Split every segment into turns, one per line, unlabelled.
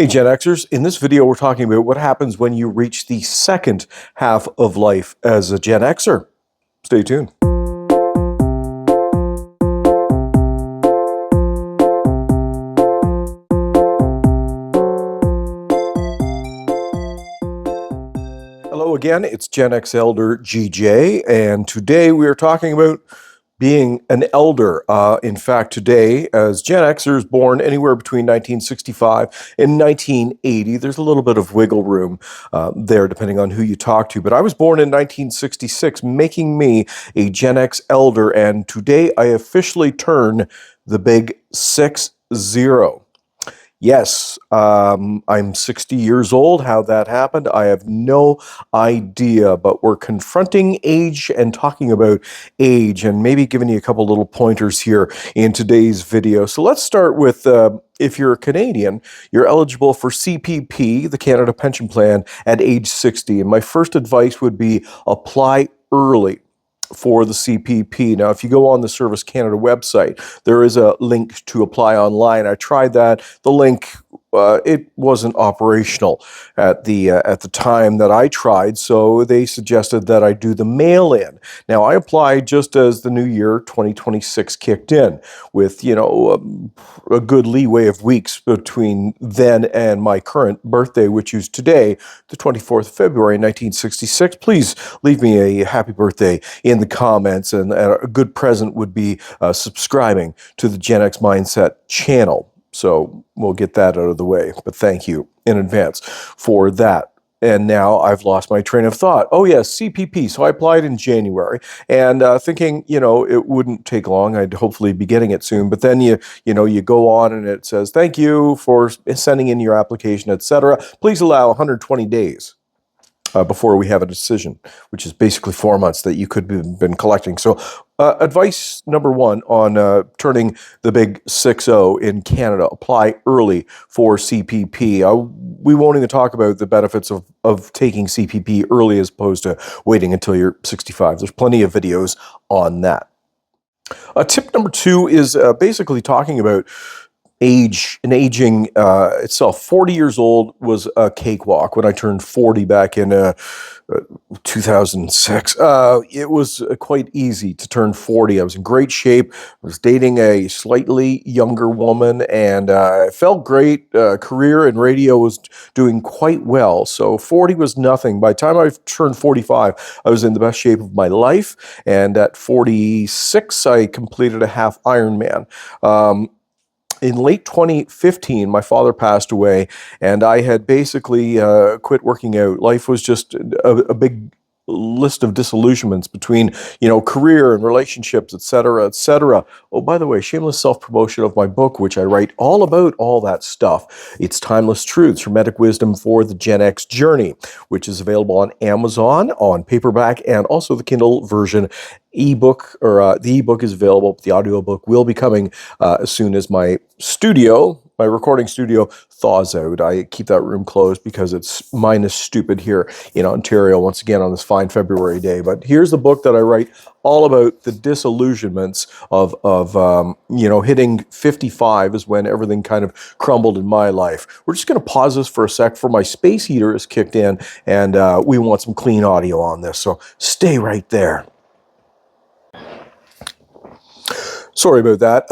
Hey Gen Xers, in this video we're talking about what happens when you reach the second half of life as a Gen Xer. Stay tuned. Hello again, it's Gen X Elder GJ, and today we are talking about being an elder. In fact, today, as Gen Xers born anywhere between 1965 and 1980, there's a little bit of wiggle room there depending on who you talk to. But I was born in 1966, making me a Gen X elder, and today I officially turn the big 6-0. Yes, I'm 60 years old. How that happened, I have no idea, but we're confronting age and talking about age and maybe giving you a couple little pointers here in today's video. So let's start with, if you're a Canadian, you're eligible for CPP, the Canada Pension Plan, at age 60. And my first advice would be apply early for the CPP. Now, if you go on the Service Canada website, there is a link to apply online. I tried that. The link, it wasn't operational at the time that I tried, so they suggested that I do the mail-in. Now, I applied just as the new year 2026 kicked in, with a good leeway of weeks between then and my current birthday, which is today, the 24th of February 1966. Please leave me a happy birthday in the comments, and a good present would be subscribing to the Gen X Mindset channel. So we'll get that out of the way, but thank you in advance for that. And now I've lost my train of thought. Oh yes, CPP. So I applied in January, and thinking, it wouldn't take long. I'd hopefully be getting it soon. But then you go on and it says, thank you for sending in your application, etc. Please allow 120 days. Before we have a decision, which is basically 4 months that you could have been collecting. So advice number one on turning the big 6-0 in Canada: apply early for CPP. We won't even talk about the benefits of taking CPP early as opposed to waiting until you're 65. There's plenty of videos on that. Tip number two is basically talking about age and aging itself. 40 years old was a cakewalk when I turned 40 back in 2006. It was quite easy to turn 40. I was in great shape. I was dating a slightly younger woman, and I felt great. Career in radio was doing quite well. So 40 was nothing. By the time I turned 45, I was in the best shape of my life. And at 46, I completed a half Ironman. In late 2015, my father passed away, and I had basically quit working out. Life was just a big list of disillusionments between, career and relationships, etc., etc. Oh, by the way, shameless self-promotion of my book, which I write all about all that stuff. It's Timeless Truths, Hermetic Wisdom for the Gen X Journey, which is available on Amazon, on paperback, and also the Kindle version. Ebook, or the ebook is available, but the audiobook will be coming as soon as my recording studio thaws out. I keep that room closed because it's minus stupid here in Ontario, once again on this fine February day. But here's the book that I write all about the disillusionments of hitting 55 is when everything kind of crumbled in my life. We're just going to pause this for a sec, for my space heater has kicked in, and we want some clean audio on this, so stay right there. Sorry about that.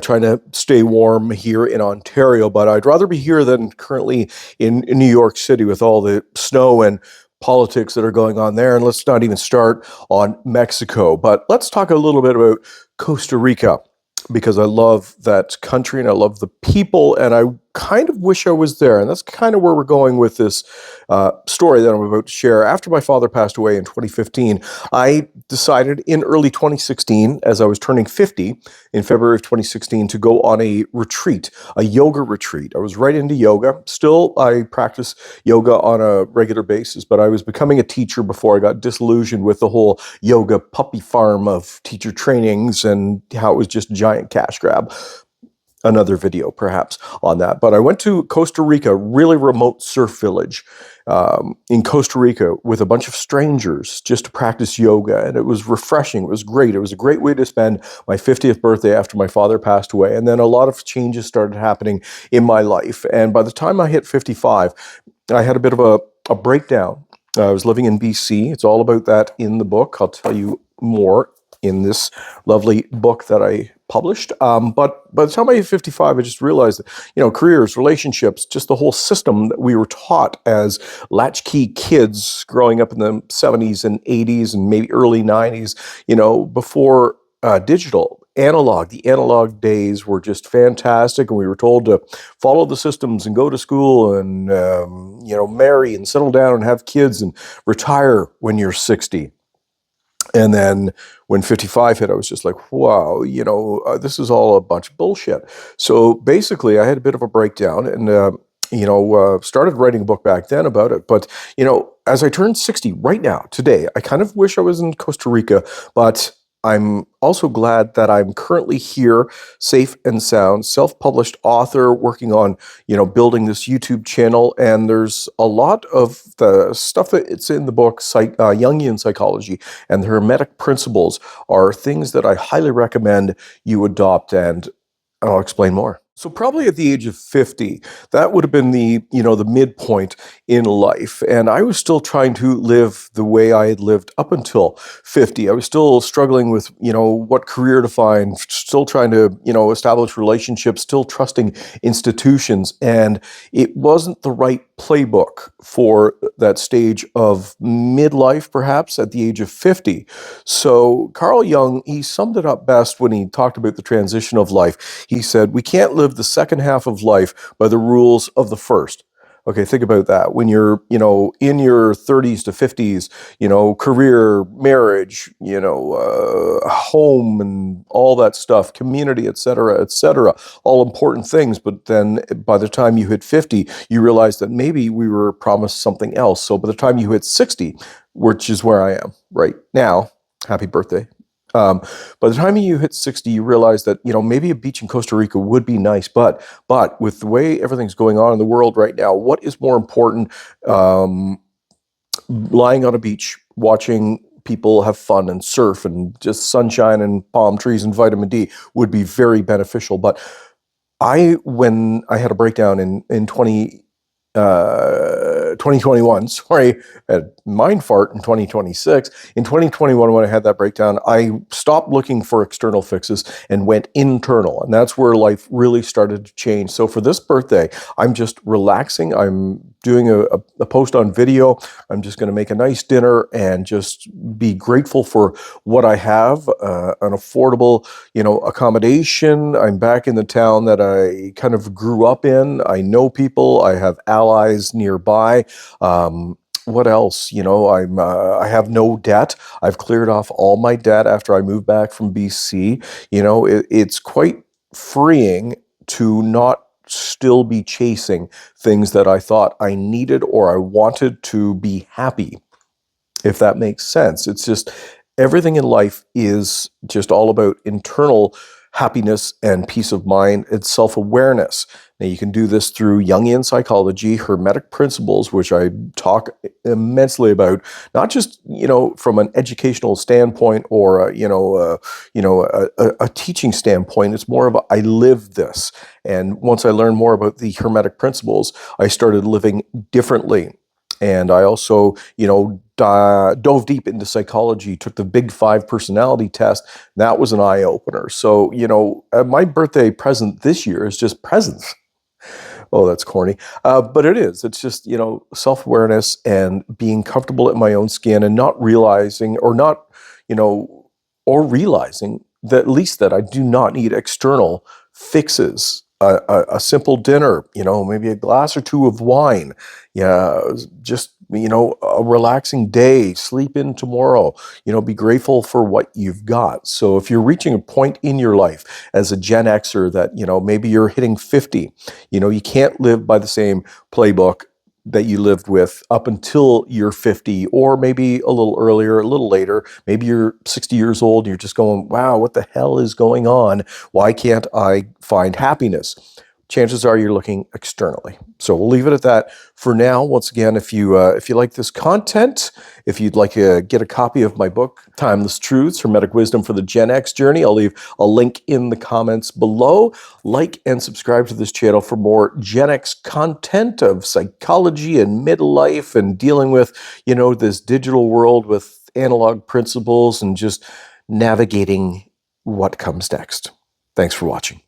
Trying to stay warm here in Ontario, but I'd rather be here than currently in New York City with all the snow and politics that are going on there. And let's not even start on Mexico, but let's talk a little bit about Costa Rica, because I love that country and I love the people, and I kind of wish I was there. And that's kind of where we're going with this story that I'm about to share. After my father passed away in 2015, I decided in early 2016, as I was turning 50 in February of 2016, to go on a retreat, a yoga retreat. I was right into yoga. Still, I practice yoga on a regular basis, but I was becoming a teacher before I got disillusioned with the whole yoga puppy farm of teacher trainings and how it was just a giant cash grab. another video perhaps on that. But I went to Costa Rica, really remote surf village in Costa Rica with a bunch of strangers just to practice yoga. And it was refreshing. It was great. It was a great way to spend my 50th birthday after my father passed away. And then a lot of changes started happening in my life. And by the time I hit 55, I had a bit of a breakdown. I was living in BC. It's all about that in the book. I'll tell you more in this lovely book that I published. But by the time I hit 55, I just realized that, careers, relationships, just the whole system that we were taught as latchkey kids growing up in the 70s and 80s and maybe early 90s, before digital. The analog days were just fantastic, and we were told to follow the systems and go to school and marry and settle down and have kids and retire when you're 60. And then when 55 hit, I was just like, wow, this is all a bunch of bullshit. So basically, I had a bit of a breakdown and, started writing a book back then about it. But, as I turned 60 right now, today, I kind of wish I was in Costa Rica, but I'm also glad that I'm currently here, safe and sound, self-published author, working on, building this YouTube channel. And there's a lot of the stuff that it's in the book, Jungian psychology and the Hermetic Principles are things that I highly recommend you adopt, and I'll explain more. So probably at the age of 50, that would have been the midpoint in life. And I was still trying to live the way I had lived up until 50. I was still struggling with, what career to find, still trying to, establish relationships, still trusting institutions. And it wasn't the right playbook for that stage of midlife, perhaps at the age of 50. So Carl Jung, he summed it up best when he talked about the transition of life. He said, we can't live the second half of life by the rules of the first. Okay, think about that. When you're, in your 30s to 50s, career, marriage, home and all that stuff, community, et cetera, all important things. But then by the time you hit 50, you realize that maybe we were promised something else. So by the time you hit 60, which is where I am right now, happy birthday. By the time you hit 60, you realize that, maybe a beach in Costa Rica would be nice, but with the way everything's going on in the world right now, what is more important? Lying on a beach, watching people have fun and surf and just sunshine and palm trees and vitamin D would be very beneficial. But when I had a breakdown in 2021, sorry, I had mind fart in 2026. In 2021, when I had that breakdown, I stopped looking for external fixes and went internal. And that's where life really started to change. So for this birthday, I'm just relaxing. I'm doing a post on video. I'm just going to make a nice dinner and just be grateful for what I have, an affordable, accommodation. I'm back in the town that I kind of grew up in. I know people. I have allies nearby. What else? I have no debt. I've cleared off all my debt after I moved back from BC. It's quite freeing to not still be chasing things that I thought I needed or I wanted to be happy, if that makes sense. It's just everything in life is just all about internal happiness and peace of mind and self-awareness. Now, you can do this through Jungian psychology, Hermetic Principles, which I talk immensely about, not just, from an educational standpoint or, a teaching standpoint. It's more of I live this. And once I learned more about the Hermetic Principles, I started living differently. And I also, dove deep into psychology, took the Big Five personality test. That was an eye-opener. So, my birthday present this year is just presents. Oh, that's corny. But it is. It's just, self-awareness and being comfortable in my own skin and not realizing or realizing that at least that I do not need external fixes. A simple dinner, maybe a glass or two of wine. Yeah, just, a relaxing day, sleep in tomorrow, be grateful for what you've got. So if you're reaching a point in your life as a Gen Xer that, maybe you're hitting 50, you can't live by the same playbook that you lived with up until you're 50, or maybe a little earlier, a little later. Maybe you're 60 years old and you're just going, wow, what the hell is going on? Why can't I find happiness? Chances are you're looking externally. So we'll leave it at that for now. Once again, if you like this content, if you'd like to get a copy of my book, Timeless Truths, Hermetic Wisdom for the Gen X Journey, I'll leave a link in the comments below. Like and subscribe to this channel for more Gen X content of psychology and midlife and dealing with, this digital world with analog principles and just navigating what comes next. Thanks for watching.